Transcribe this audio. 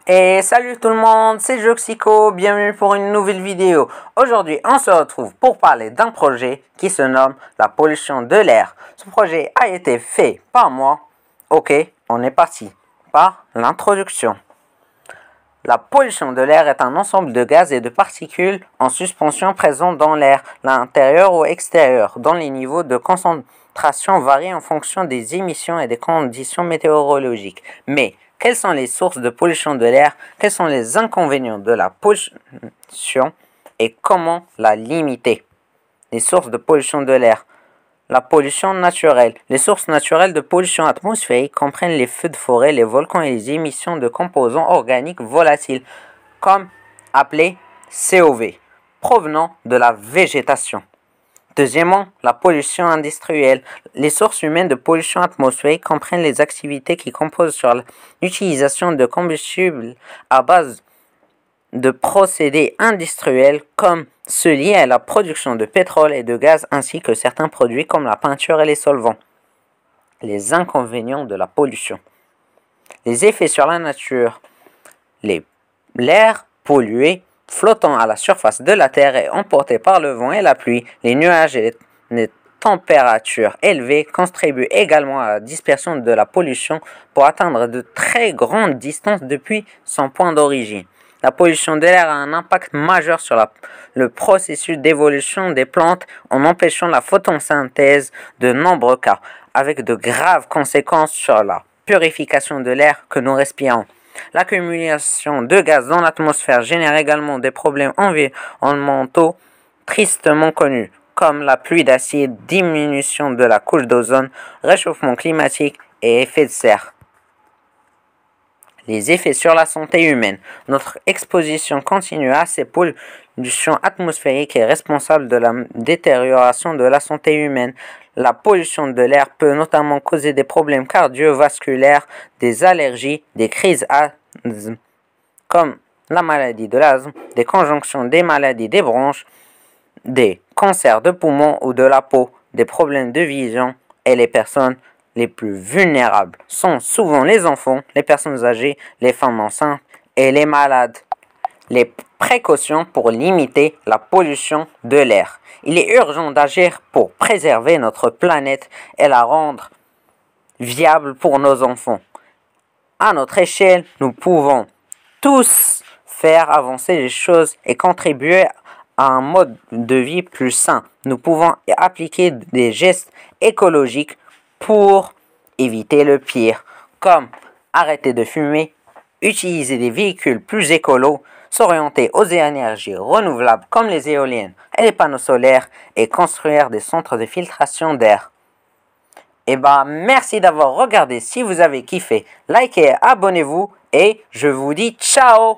Et salut tout le monde, c'est Joxico, bienvenue pour une nouvelle vidéo. Aujourd'hui, on se retrouve pour parler d'un projet qui se nomme la pollution de l'air. Ce projet a été fait par moi. Ok, on est parti par l'introduction. La pollution de l'air est un ensemble de gaz et de particules en suspension présents dans l'air, l'intérieur ou extérieur, dont les niveaux de concentration varient en fonction des émissions et des conditions météorologiques. Mais quelles sont les sources de pollution de l'air? Quels sont les inconvénients de la pollution et comment la limiter? Les sources de pollution de l'air. La pollution naturelle. Les sources naturelles de pollution atmosphérique comprennent les feux de forêt, les volcans et les émissions de composants organiques volatiles, comme appelés COV, provenant de la végétation. Deuxièmement, la pollution industrielle. Les sources humaines de pollution atmosphérique comprennent les activités qui composent sur l'utilisation de combustibles à base de procédés industriels comme ceux liés à la production de pétrole et de gaz ainsi que certains produits comme la peinture et les solvants. Les inconvénients de la pollution. Les effets sur la nature. L'air pollué flottant à la surface de la Terre est emporté par le vent et la pluie. Les nuages et les températures élevées contribuent également à la dispersion de la pollution pour atteindre de très grandes distances depuis son point d'origine. La pollution de l'air a un impact majeur sur le processus d'évolution des plantes en empêchant la photosynthèse de nombreux cas, avec de graves conséquences sur la purification de l'air que nous respirons. L'accumulation de gaz dans l'atmosphère génère également des problèmes environnementaux tristement connus, comme la pluie d'acide, diminution de la couche d'ozone, réchauffement climatique et effet de serre. Les effets sur la santé humaine. Notre exposition continue à ces pollutions atmosphériques est responsable de la détérioration de la santé humaine. La pollution de l'air peut notamment causer des problèmes cardiovasculaires, des allergies, des crises asthme, comme la maladie de l'asthme, des conjonctions des maladies des bronches, des cancers de poumons ou de la peau, des problèmes de vision et les personnes les plus vulnérables sont souvent les enfants, les personnes âgées, les femmes enceintes et les malades. Les précautions pour limiter la pollution de l'air. Il est urgent d'agir pour préserver notre planète et la rendre viable pour nos enfants. À notre échelle, nous pouvons tous faire avancer les choses et contribuer à un mode de vie plus sain. Nous pouvons appliquer des gestes écologiques pour éviter le pire, comme arrêter de fumer, utiliser des véhicules plus écolos, s'orienter aux énergies renouvelables comme les éoliennes et les panneaux solaires et construire des centres de filtration d'air. Merci d'avoir regardé. Si vous avez kiffé, likez, abonnez-vous et je vous dis ciao!